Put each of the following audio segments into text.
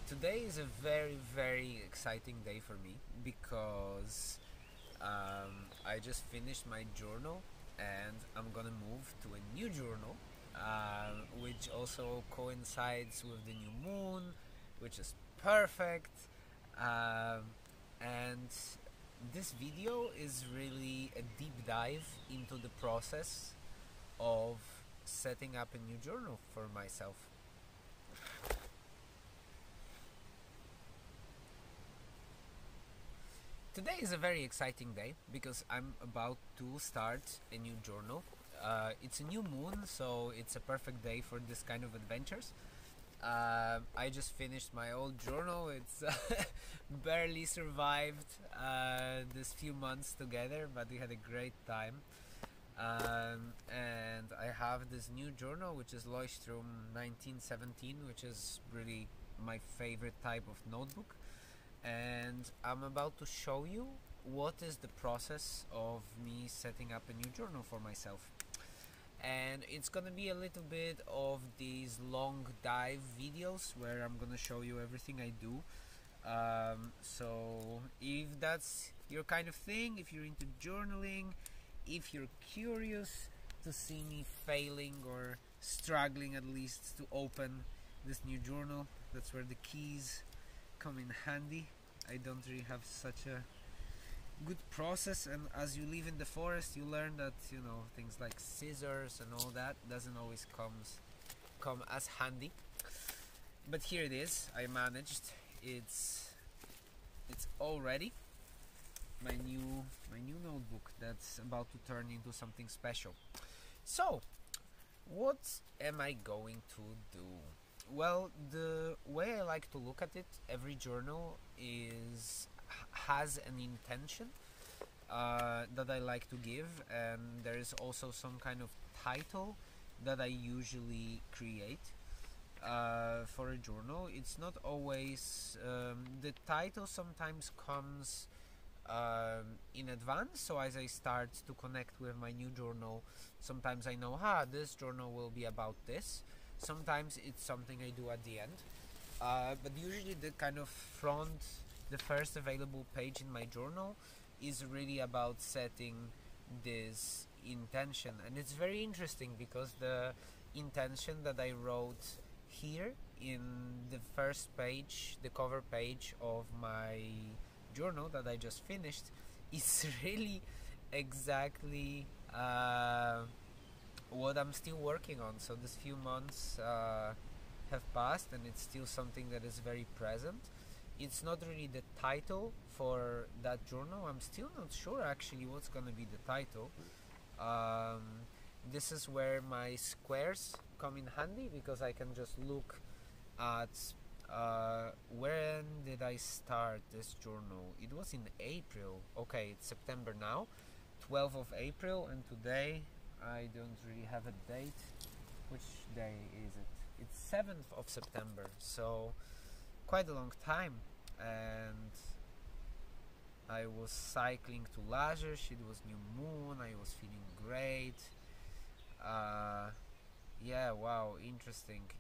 Today is a very exciting day for me because I just finished my journal and I'm gonna move to a new journal, which also coincides with the new moon, which is perfect. Um, and this video is really a deep dive into the process of setting up a new journal for myself. Today is a very exciting day because I'm about to start a new journal. It's a new moon, so it's a perfect day for this kind of adventures. I just finished my old journal. It's barely survived this few months together, but we had a great time. And I have this new journal, which is Leuchtturm 1917, which is really my favorite type of notebook. And I'm about to show you what is the process of me setting up a new journal for myself. And it's gonna be a little bit of these long dive videos where I'm gonna show you everything I do. So if that's your kind of thing, if you're into journaling, if you're curious to see me failing or struggling at least to open this new journal, that's where the keys come in handy. I don't really have such a good process, and as you live in the forest you learn that things like scissors and all that doesn't always come as handy. But here it is. I managed. It's all ready. My new notebook that's about to turn into something special. So what am I going to do? Well, the way I like to look at it, every journal has an intention that I like to give, and there is also some kind of title that I usually create for a journal. It's not always the title sometimes comes in advance, so as I start to connect with my new journal, sometimes I know this journal will be about this. Sometimes it's something I do at the end, but usually the kind of the first available page in my journal is really about setting this intention. And it's very interesting because the intention that I wrote here in the first page, the cover page of my journal that I just finished, is really exactly what I'm still working on. So these few months have passed and it's still something that is very present. It's not really the title for that journal. I'm still not sure actually what's gonna be the title. This is where my squares come in handy because I can just look at when did I start this journal. It was in April. Okay, it's September now, 12th of April, and today I don't really have a date. Which day is it? It's 7th of September, so quite a long time. And I was cycling to Lajes, it was new moon, I was feeling great. Yeah, wow, interesting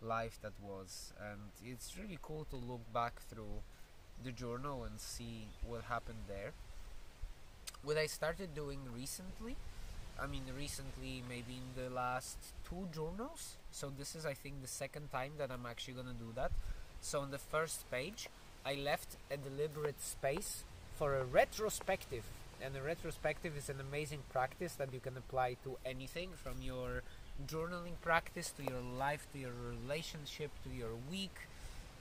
life that was. And it's really cool to look back through the journal and see what happened there. What I started doing recently, maybe in the last two journals, so this is I think the second time that I'm actually gonna do that. So on the first page I left a deliberate space for a retrospective, and a retrospective is an amazing practice that you can apply to anything, from your journaling practice to your life, to your relationship, to your week,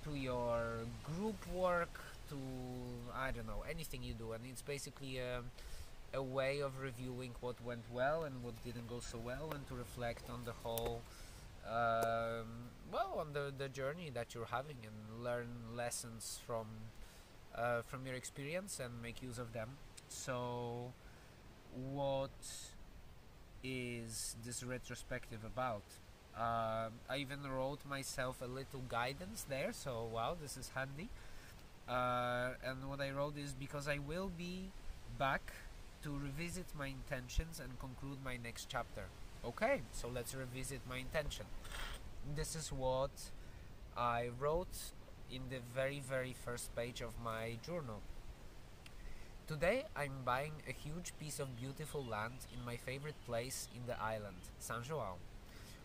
to your group work, to I don't know, anything you do. And it's basically a way of reviewing what went well and what didn't go so well, and to reflect on the whole on the journey that you're having, and learn lessons from your experience and make use of them. So what is this retrospective about? I even wrote myself a little guidance there, so wow, this is handy. And what I wrote is, because I will be back to revisit my intentions and conclude my next chapter. Okay, so let's revisit my intention. This is what I wrote in the very first page of my journal. Today I'm buying a huge piece of beautiful land in my favorite place in the island, San João.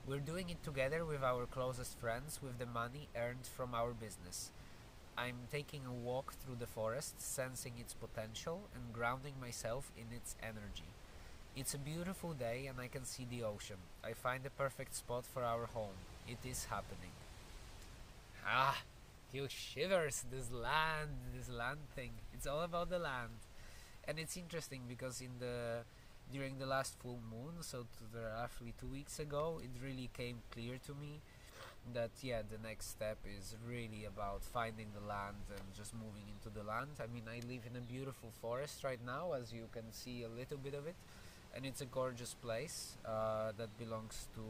We're doing it together with our closest friends with the money earned from our business. I'm taking a walk through the forest, sensing its potential and grounding myself in its energy. It's a beautiful day and I can see the ocean. I find the perfect spot for our home. It is happening. Ah, you shivers, this land thing. It's all about the land. And it's interesting because during the last full moon, so roughly 2 weeks ago, it really came clear to me that yeah, the next step is really about finding the land and just moving into the land. I mean, I live in a beautiful forest right now, as you can see a little bit of it, and it's a gorgeous place that belongs to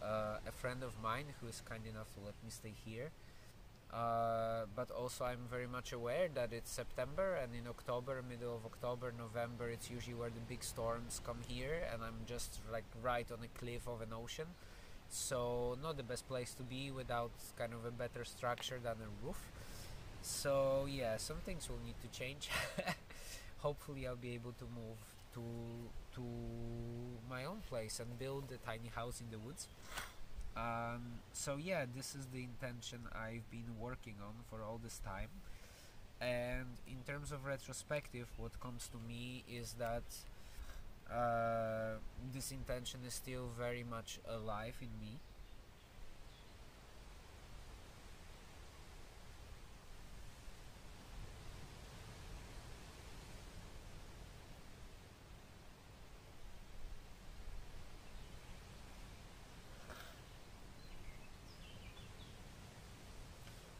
a friend of mine who is kind enough to let me stay here. But also I'm very much aware that it's September, and in October, middle of October, November, it's usually where the big storms come here, and I'm just like right on a cliff of an ocean. So not the best place to be without kind of a better structure than a roof. So yeah, some things will need to change. Hopefully I'll be able to move to to my own place and build a tiny house in the woods. So yeah, this is the intention I've been working on for all this time. And in terms of retrospective, what comes to me is that this intention is still very much alive in me.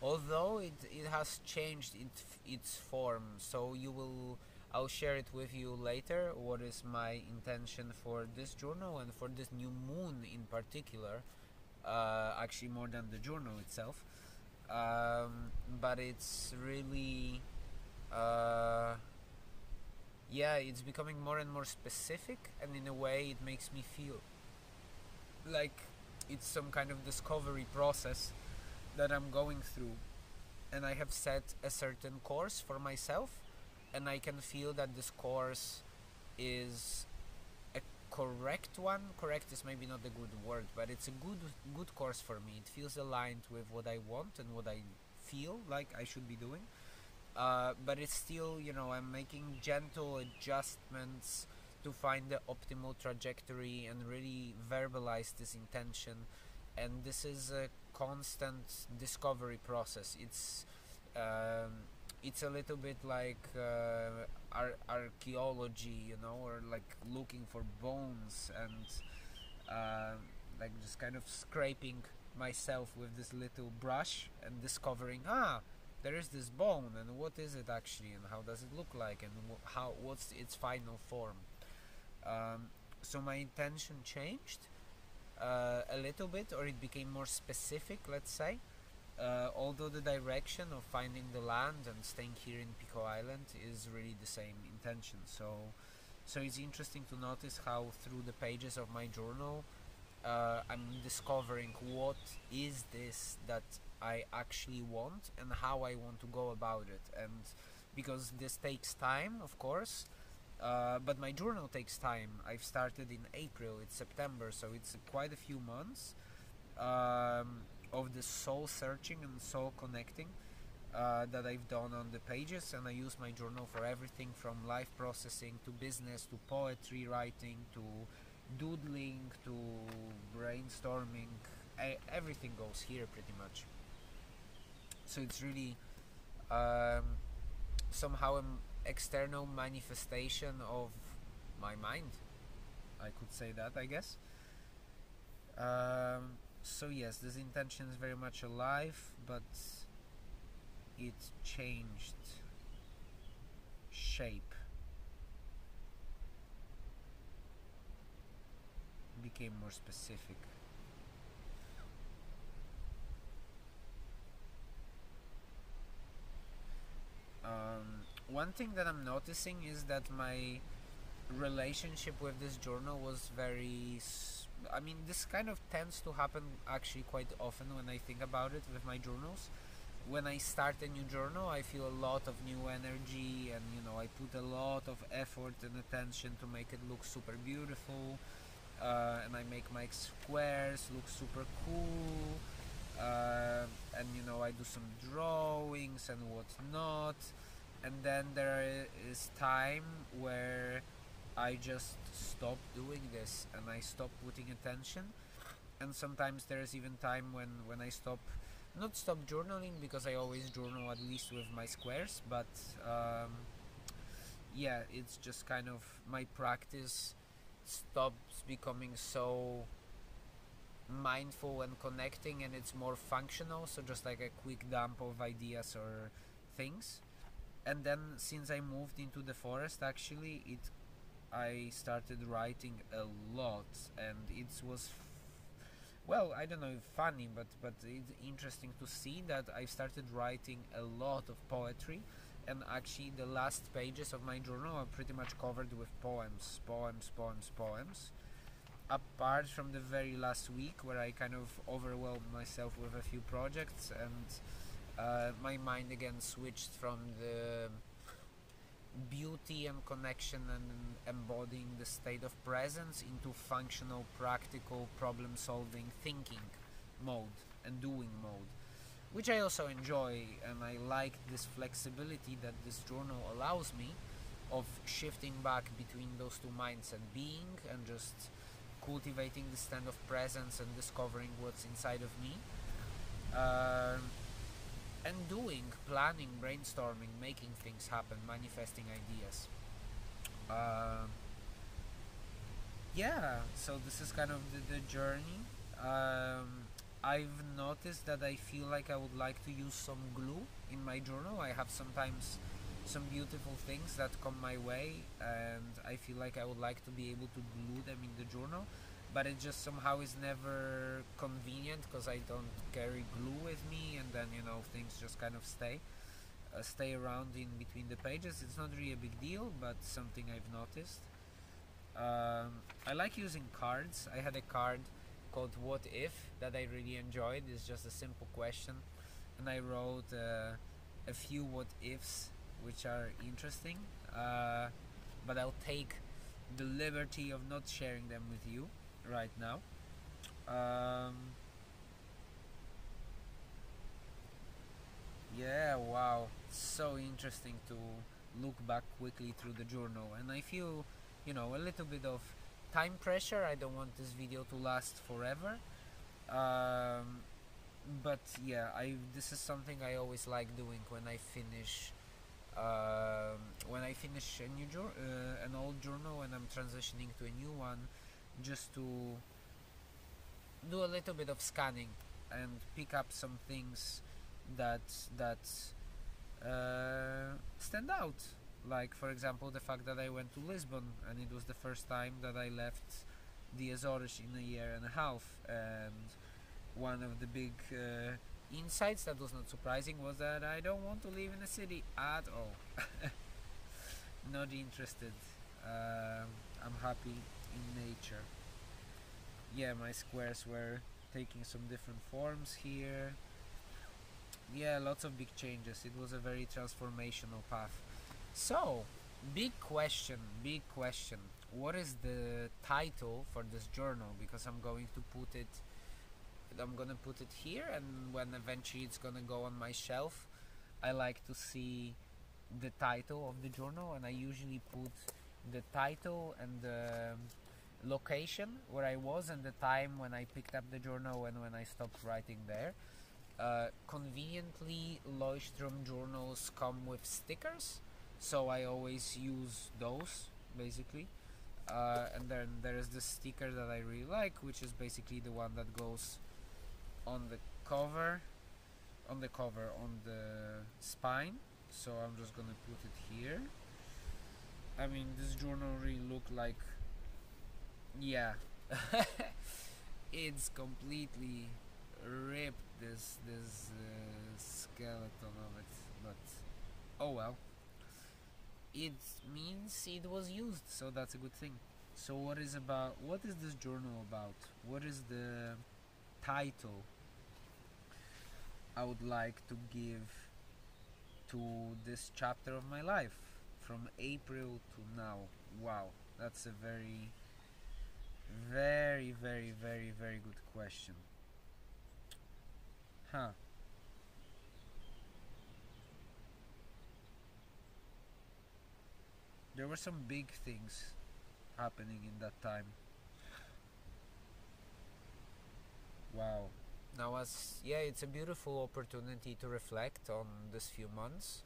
Although it has changed its form, so I'll share it with you later, what is my intention for this journal and for this new moon in particular, actually more than the journal itself. But it's really uh, yeah, it's becoming more and more specific, and in a way it makes me feel like it's some kind of discovery process that I'm going through, and I have set a certain course for myself, and I can feel that this course is a correct one. Correct is maybe not a good word, but it's a good course for me. It feels aligned with what I want and what I feel like I should be doing. But it's still, I'm making gentle adjustments to find the optimal trajectory and really verbalize this intention. And this is a constant discovery process. It's a little bit like archaeology, or like looking for bones and like just kind of scraping myself with this little brush and discovering, there is this bone, and what is it actually, and how does it look like, and what's its final form. So my intention changed a little bit, or it became more specific, let's say. Although the direction of finding the land and staying here in Pico Island is really the same intention. So it's interesting to notice how through the pages of my journal, I'm discovering what is this that I actually want and how I want to go about it. And because this takes time, of course, but my journal takes time. I've started in April, it's September, so it's quite a few months of the soul searching and soul connecting that I've done on the pages, and I use my journal for everything from life processing to business to poetry writing to doodling to brainstorming. Everything goes here pretty much. So it's really somehow an external manifestation of my mind. I could say that, I guess. So yes, this intention is very much alive, but it changed shape, became more specific. One thing that I'm noticing is that my relationship with this journal was very I mean, this kind of tends to happen actually quite often when I think about it with my journals. When I start a new journal, I feel a lot of new energy, and I put a lot of effort and attention to make it look super beautiful. And I make my squares look super cool. And I do some drawings and whatnot. And then there is time where I just stop doing this and I stop putting attention. And sometimes there's even time when I not stop journaling, because I always journal at least with my squares, but yeah, it's just kind of my practice stops becoming so mindful and connecting, and it's more functional, so just like a quick dump of ideas or things. And then since I moved into the forest, actually I started writing a lot, and it was well, I don't know if funny, but it's interesting to see that I started writing a lot of poetry, and actually the last pages of my journal are pretty much covered with poems, apart from the very last week where I kind of overwhelmed myself with a few projects, and my mind again switched from the beauty and connection and embodying the state of presence into functional, practical, problem solving thinking mode and doing mode, which I also enjoy. And I like this flexibility that this journal allows me of shifting back between those two minds and being, and just cultivating the stand of presence and discovering what's inside of me. And doing, planning, brainstorming, making things happen, manifesting ideas. Yeah, so this is kind of the journey. I've noticed that I feel like I would like to use some glue in my journal. I have sometimes some beautiful things that come my way, and I feel like I would like to be able to glue them in the journal, but it just somehow is never convenient because I don't carry glue with me, and then things just kind of stay around in between the pages. It's not really a big deal, but something I've noticed. I like using cards. I had a card called "What If" that I really enjoyed. It's just a simple question, and I wrote a few what ifs, which are interesting. But I'll take the liberty of not sharing them with you right now. Yeah, wow, so interesting to look back quickly through the journal, and I feel, a little bit of time pressure. I don't want this video to last forever, but yeah, this is something I always like doing when I finish. An old journal and I'm transitioning to a new one, just to do a little bit of scanning and pick up some things that stand out. Like, for example, the fact that I went to Lisbon and it was the first time that I left the Azores in a year and a half. And one of the big insights that was not surprising was that I don't want to live in a city at all. Not interested. I'm happy in nature. Yeah, my squares were taking some different forms here. Yeah, lots of big changes. It was a very transformational path. So, big question. What is the title for this journal? Because I'm gonna put it here, and when eventually it's gonna go on my shelf, I like to see the title of the journal, and I usually put the title and the location where I was and the time when I picked up the journal and when I stopped writing there. Conveniently, Leuchtturm journals come with stickers, so I always use those basically. And then there is the sticker that I really like, which is basically the one that goes on the cover, on the spine. So I'm just gonna put it here. I mean, this journal really looked like, yeah, it's completely ripped, this skeleton of it, but oh well. It means it was used, so that's a good thing. So what is this journal about? What is the title I would like to give to this chapter of my life from April to now? Wow, that's a very, very, very, very, very good question. Huh. There were some big things happening in that time. Wow. Now, it's a beautiful opportunity to reflect on this few months.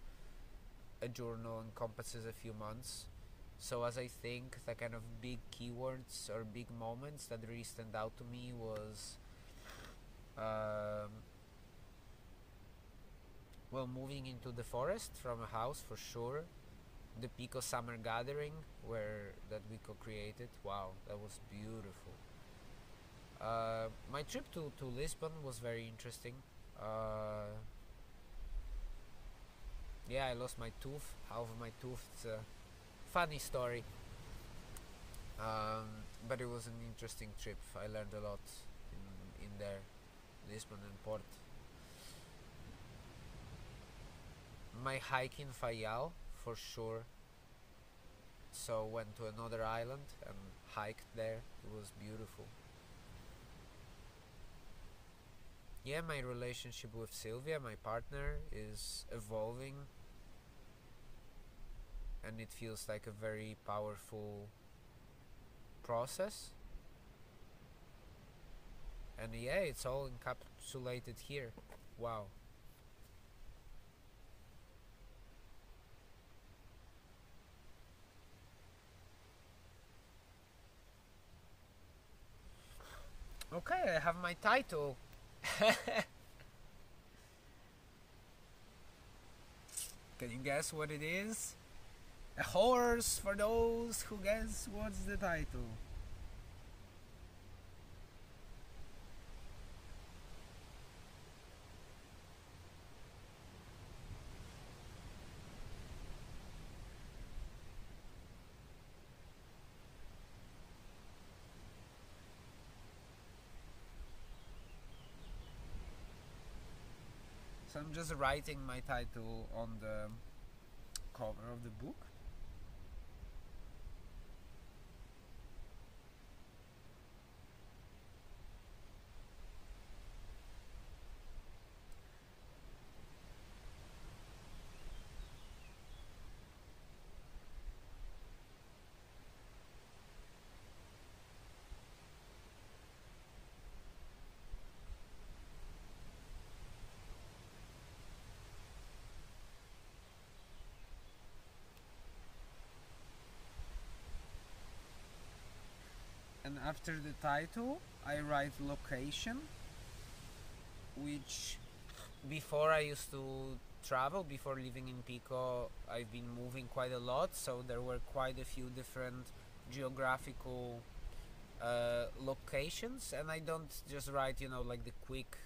A journal encompasses a few months. So as I think the kind of big keywords or big moments that really stand out to me was moving into the forest from a house for sure. The Pico Summer Gathering where that we co-created. Wow, that was beautiful. My trip to Lisbon was very interesting. Yeah, I lost my tooth, half of my tooth. It's a funny story. But it was an interesting trip. I learned a lot in there, Lisbon and Port. My hike in Fayal, for sure. So went to another island and hiked there. It was beautiful. Yeah, my relationship with Sylvia, my partner, is evolving, and it feels like a very powerful process. And yeah, it's all encapsulated here. Wow. Okay, I have my title. Can you guess what it is? A horse for those who guess what's the title. So I'm just writing my title on the cover of the book. And after the title, I write location, which before I used to travel, before living in Pico, I've been moving quite a lot, so there were quite a few different geographical locations, and I don't just write, like the quick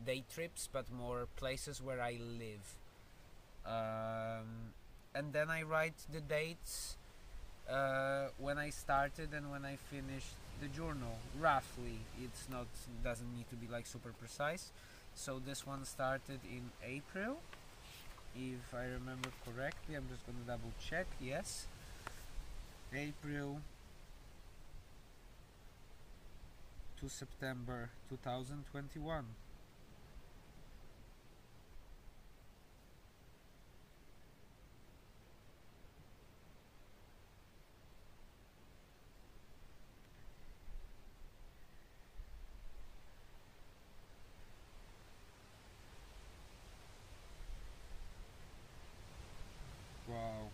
day trips, but more places where I live. And then I write the dates when I started and when I finished the journal. Roughly, it's not doesn't need to be like super precise. So this one started in April, if I remember correctly. I'm just gonna double check. Yes, April to September 2021. Wow.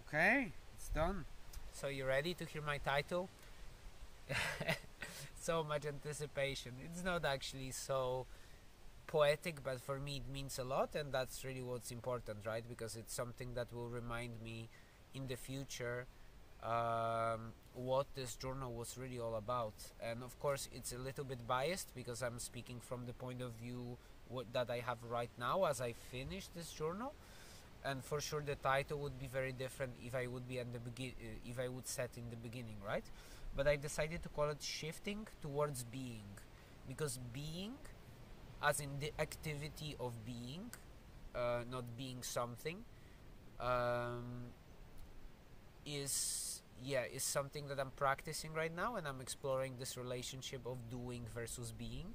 Okay, it's done. So you ready to hear my title? So much anticipation. It's not actually so poetic, but for me it means a lot, and that's really what's important, right? Because it's something that will remind me in the future what this journal was really all about. And of course, it's a little bit biased because I'm speaking from the point of view that I have right now as I finish this journal. and for sure the title would be very different if I would be at the if I would set in the beginning, right? But I decided to call it Shifting Towards Being, because being, as in the activity of being, not being something, um, is something that I'm practicing right now, and I'm exploring this relationship of doing versus being.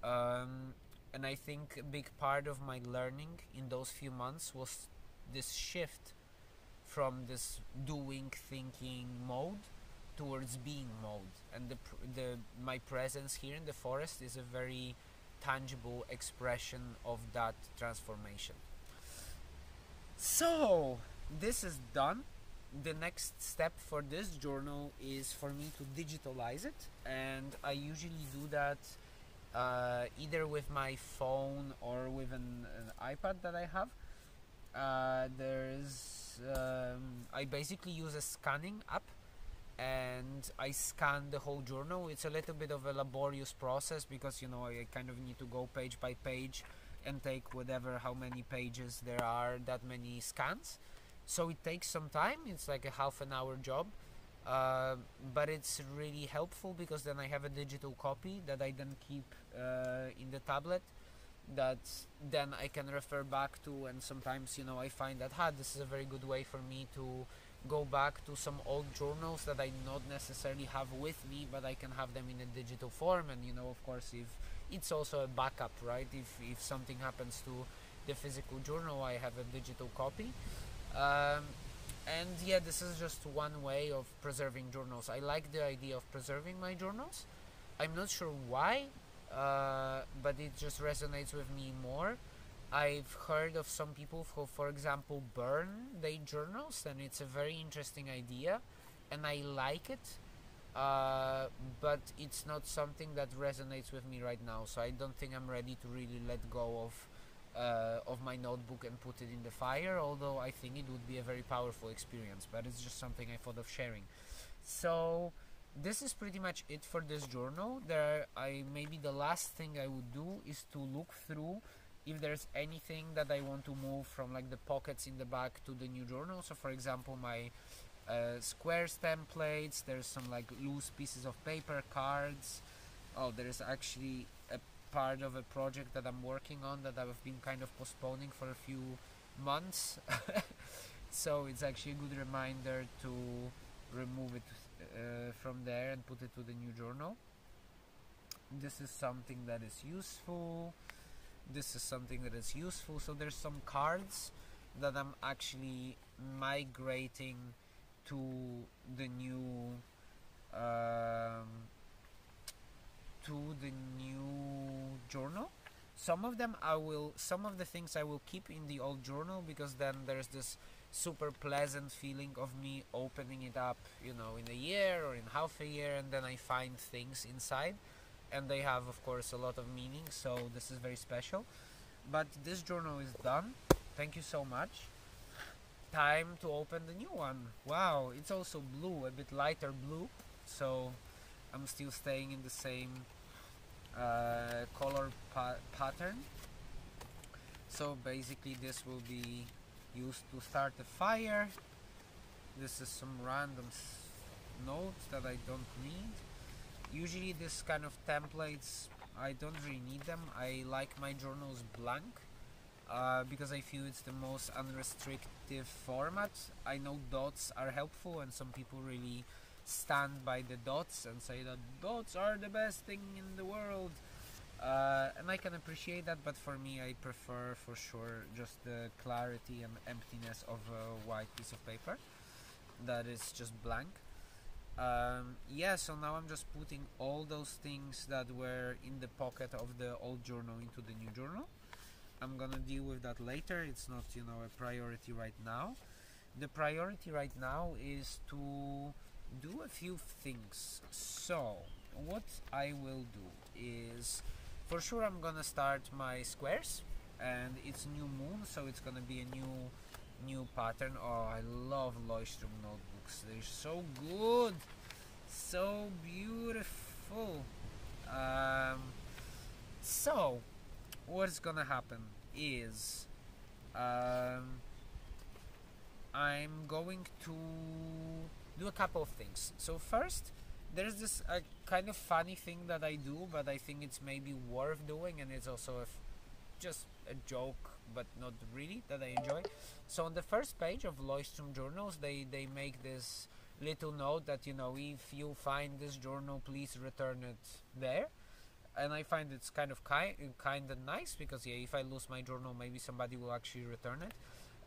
Um, and I think a big part of my learning in those few months was this shift from this doing, thinking mode towards being mode, and the my presence here in the forest is a very tangible expression of that transformation. So this is done. The next step for this journal is for me to digitalize it, and I usually do that either with my phone or with an iPad that I have. I basically use a scanning app, and I scan the whole journal. It's a little bit of a laborious process because I kind of need to go page by page and take whatever how many pages there are, that many scans. So it takes some time. It's like a half an hour job, but it's really helpful because then I have a digital copy that I then keep in the tablet, that then I can refer back to, and sometimes I find that this is a very good way for me to go back to some old journals that I not necessarily have with me, but I can have them in a digital form. And of course, if it's also a backup, right? If something happens to the physical journal, I have a digital copy. And yeah, this is just one way of preserving journals. I like the idea of preserving my journals. I'm not sure why, but it just resonates with me more. I've heard of some people who, for example, burn their journals, and it's a very interesting idea, and I like it, but it's not something that resonates with me right now. So I don't think I'm ready to really let go of my notebook and put it in the fire, although I think it would be a very powerful experience, but it's just something I thought of sharing. So this is pretty much it for this journal. Maybe the last thing I would do is to look through if there's anything that I want to move from like the pockets in the back to the new journal. So for example, my squares templates, there's some like loose pieces of paper, cards. Oh, there's actually a part of a project that I'm working on that I've been kind of postponing for a few months. So it's actually a good reminder to remove it from there and put it to the new journal. This is something that is useful. So there's some cards that I'm actually migrating to the new journal. Some of the things I will keep in the old journal, because then there's this super pleasant feeling of me opening it up, in a year or in half a year, and then I find things inside, and they have, of course, a lot of meaning. So this is very special. But this journal is done. Thank you so much. Time to open the new one. Wow, it's also blue, a bit lighter blue. So I'm still staying in the same color pattern. So basically this will be used to start a fire. This is some random notes that I don't need. Usually this kind of templates, I don't really need them. I like my journals blank because I feel it's the most unrestrictive format. I know dots are helpful, and some people really stand by the dots and say that dots are the best thing in the world. And I can appreciate that, but for me, I prefer for sure just the clarity and emptiness of a white piece of paper that is just blank. So now I'm just putting all those things that were in the pocket of the old journal into the new journal. I'm gonna deal with that later. It's not, a priority right now. The priority right now is to do a few things. So what I will do is, for sure, I'm gonna start my squares, and it's new moon, so it's gonna be a new pattern. Oh, I love Leuchtturm notebooks. They're so good, so beautiful. So what's gonna happen is I'm going to do a couple of things. So first, there's this kind of funny thing that I do, but I think it's maybe worth doing, and it's also just a joke, but not really, that I enjoy. So on the first page of Leuchtturm journals, they make this little note that, you know, if you find this journal, please return it there. And I find it's kind of kind and nice, because yeah, if I lose my journal, maybe somebody will actually return it.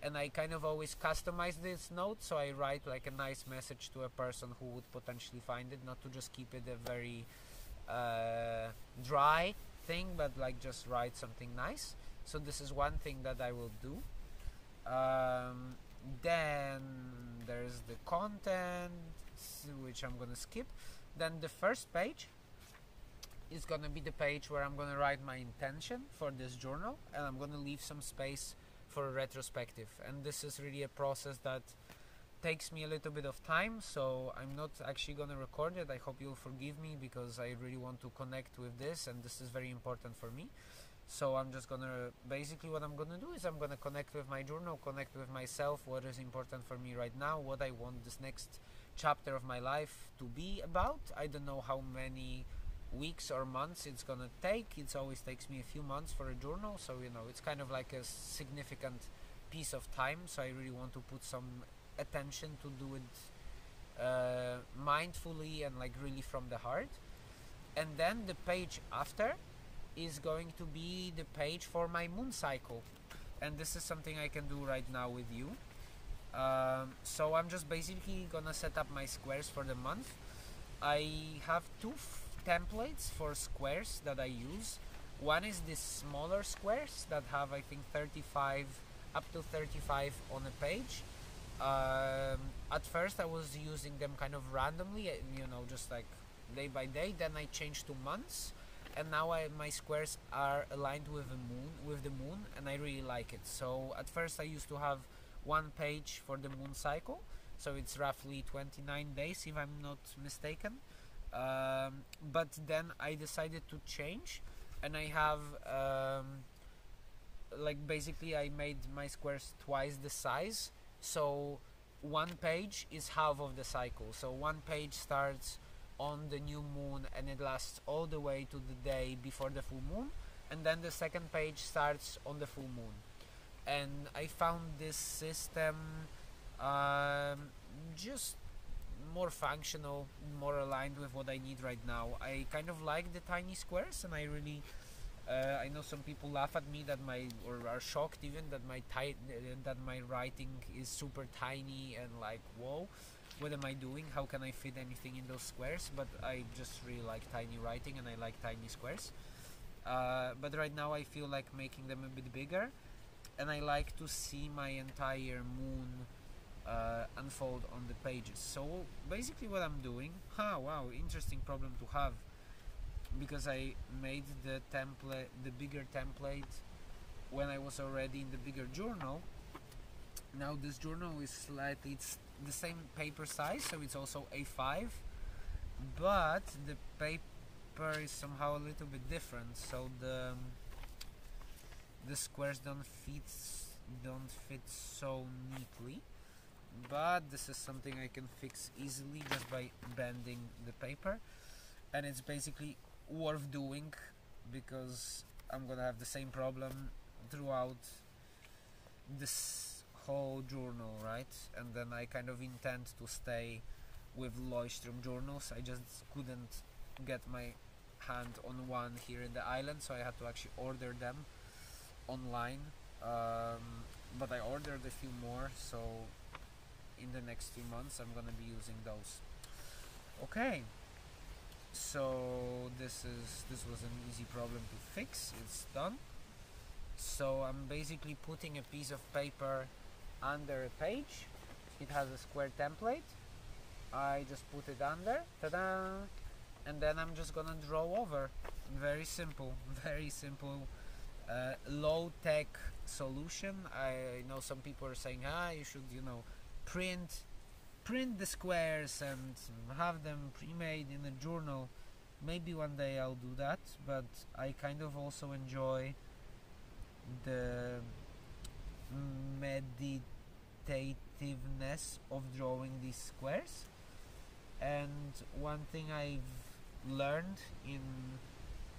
And I kind of always customize this note, so I write like a nice message to a person who would potentially find it, not to just keep it a very dry thing, but like just write something nice. So this is one thing that I will do. Then there's the content, which I'm gonna skip. Then the first page is gonna be the page where I'm gonna write my intention for this journal, and I'm gonna leave some space for a retrospective. And this is really a process that takes me a little bit of time, so I'm not actually gonna record it. I hope you'll forgive me, because I really want to connect with this, and this is very important for me. So I'm just gonna, basically what I'm gonna do is I'm gonna connect with my journal, connect with myself, what is important for me right now, what I want this next chapter of my life to be about. I don't know how many weeks or months it's gonna take. It always takes me a few months for a journal, so you know, it's kind of like a significant piece of time, so I really want to put some attention to do it mindfully and like really from the heart. And then the page after is going to be the page for my moon cycle, and this is something I can do right now with you. So I'm just basically gonna set up my squares for the month. I have two templates for squares that I use. One is these smaller squares that have, I think, 35 up to 35 on a page. At first I was using them kind of randomly, you know, just like day by day. Then I changed to months, and now my squares are aligned with the moon, and I really like it. So at first I used to have one page for the moon cycle, so it's roughly 29 days if I'm not mistaken. But then I decided to change, and I have like basically I made my squares twice the size. So one page is half of the cycle. So one page starts on the new moon and it lasts all the way to the day before the full moon, and then the second page starts on the full moon. And I found this system just more functional, more aligned with what I need right now. I kind of like the tiny squares, and I really I know some people laugh at me that or are shocked even that my writing is super tiny, and like, whoa, what am I doing? How can I fit anything in those squares? But I just really like tiny writing, and I like tiny squares. But right now I feel like making them a bit bigger, and I like to see my entire moon unfold on the pages. So basically what I'm doing, wow, interesting problem to have, because I made the bigger template when I was already in the bigger journal. Now this journal is it's the same paper size, so it's also A5, but the paper is somehow a little bit different, so the squares don't fit so neatly. But this is something I can fix easily just by bending the paper, and it's basically worth doing, because I'm gonna have the same problem throughout this whole journal, right? And then I kind of intend to stay with Leuchtturm journals. I just couldn't get my hand on one here in the island, so I had to actually order them online. But I ordered a few more, so in the next few months I'm gonna be using those. Okay, so this was an easy problem to fix. It's done. So I'm basically putting a piece of paper under a page. It has a square template. I just put it under, ta-da, and then I'm just gonna draw over. Very simple, very simple, low-tech solution. I know some people are saying, you should, print the squares and have them pre-made in a journal. Maybe one day I'll do that, but I kind of also enjoy the meditativeness of drawing these squares. And one thing I've learned in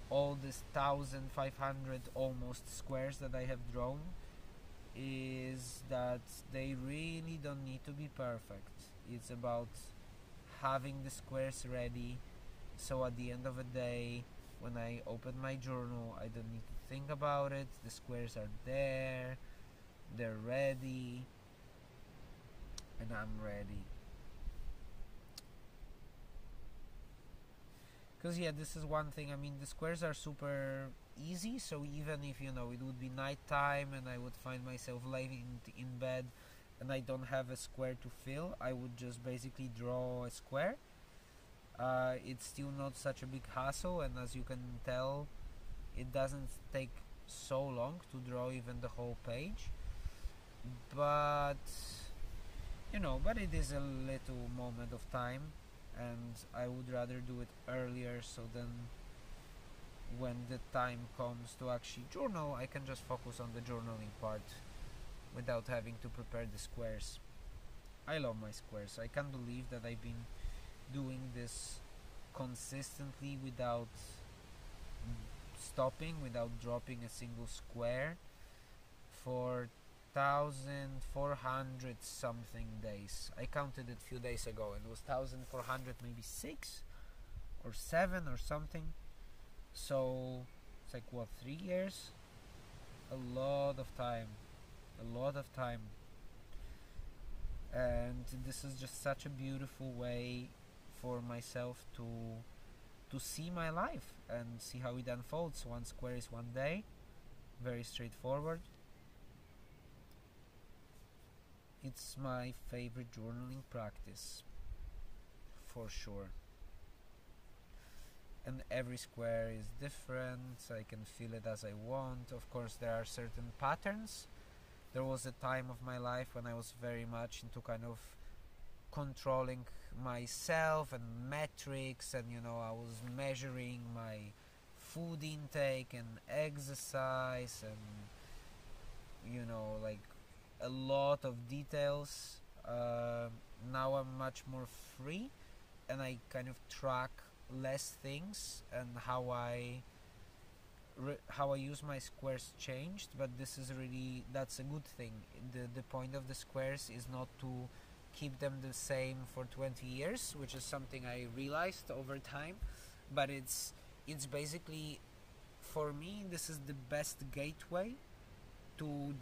all this 1500 almost squares that I have drawn is that they really don't need to be perfect. It's about having the squares ready, so at the end of the day, when I open my journal, I don't need to think about it. The squares are there, they're ready, and I'm ready. Because yeah, this is one thing. I mean, the squares are super easy, so even if it would be night time and I would find myself laying in bed and I don't have a square to fill, I would just basically draw a square. It's still not such a big hassle, and as you can tell, it doesn't take so long to draw even the whole page. But but it is a little moment of time, and I would rather do it earlier, so then when the time comes to actually journal, I can just focus on the journaling part without having to prepare the squares. I love my squares. I can't believe that I've been doing this consistently without stopping, without dropping a single square for 1400 something days. I counted it a few days ago and it was 1400, maybe 6 or 7 or something. So it's like what, 3 years? A lot of time. And this is just such a beautiful way for myself to see my life and see how it unfolds. One square is one day. Very straightforward. It's my favorite journaling practice, for sure. And every square is different. I can feel it as I want. Of course, there are certain patterns. There was a time of my life when I was very much into kind of controlling myself and metrics, and I was measuring my food intake and exercise and like a lot of details. Now I'm much more free, and I kind of track less things, and how I use my squares changed. But that's a good thing. The point of the squares is not to keep them the same for 20 years, which is something I realized over time, but it's basically, for me, this is the best gateway to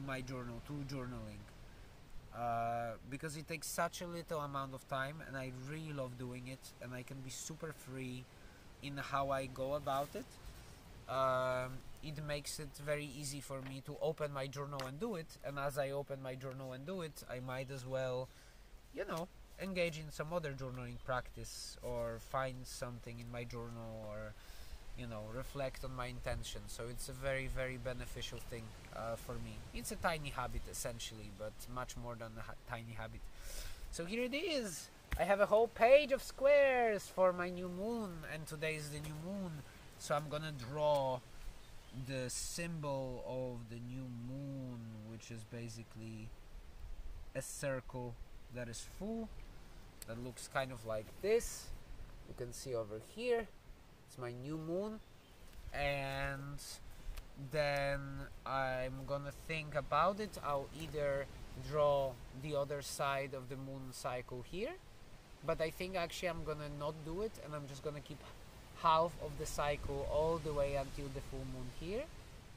my journal, to journaling, because it takes such a little amount of time, and I really love doing it, and I can be super free in how I go about it. It makes it very easy for me to open my journal and do it, and as I open my journal and do it, I might as well engage in some other journaling practice, or find something in my journal, or reflect on my intention. So it's a very, very beneficial thing for me. It's a tiny habit essentially, but much more than a tiny habit. So here it is. I have a whole page of squares for my new moon, and today is the new moon, so I'm gonna draw the symbol of the new moon, which is basically a circle that is full, that looks kind of like this. You can see over here, it's my new moon, and then I'm gonna think about it. I'll either draw the other side of the moon cycle here, but I think actually I'm gonna not do it, and I'm just gonna keep half of the cycle all the way until the full moon here,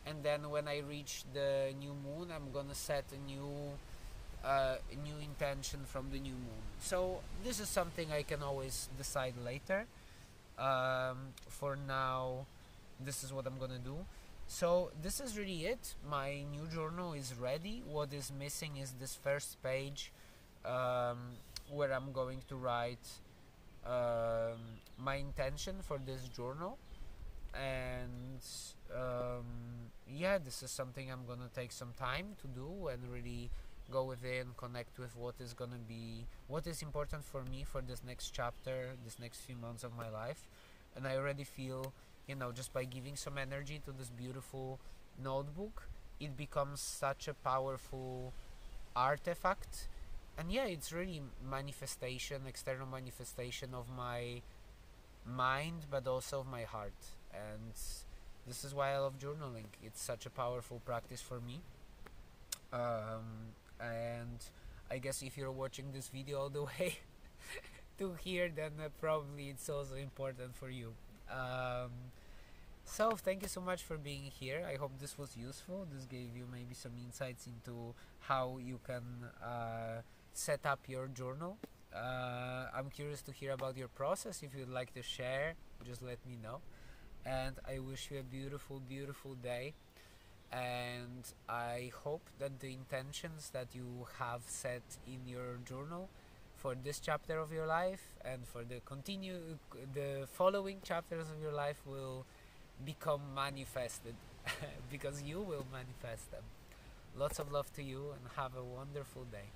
and then when I reach the new moon, I'm gonna set a new intention from the new moon. So this is something I can always decide later. For now, this is what I'm gonna do. So this is really it. My new journal is ready. What is missing is this first page, where I'm going to write my intention for this journal, and yeah, this is something I'm gonna take some time to do and really go within, connect with what is important for me for this next chapter, this next few months of my life. And I already feel, just by giving some energy to this beautiful notebook, it becomes such a powerful artifact. And yeah, it's really manifestation, external manifestation of my mind, but also of my heart. And this is why I love journaling. It's such a powerful practice for me. And I guess if you're watching this video all the way to here, then probably it's also important for you. So thank you so much for being here. I hope this was useful. This gave you maybe some insights into how you can set up your journal. I'm curious to hear about your process. If you'd like to share, just let me know. And I wish you a beautiful, beautiful day. And I hope that the intentions that you have set in your journal for this chapter of your life and for the following chapters of your life will become manifested because you will manifest them. Lots of love to you and have a wonderful day.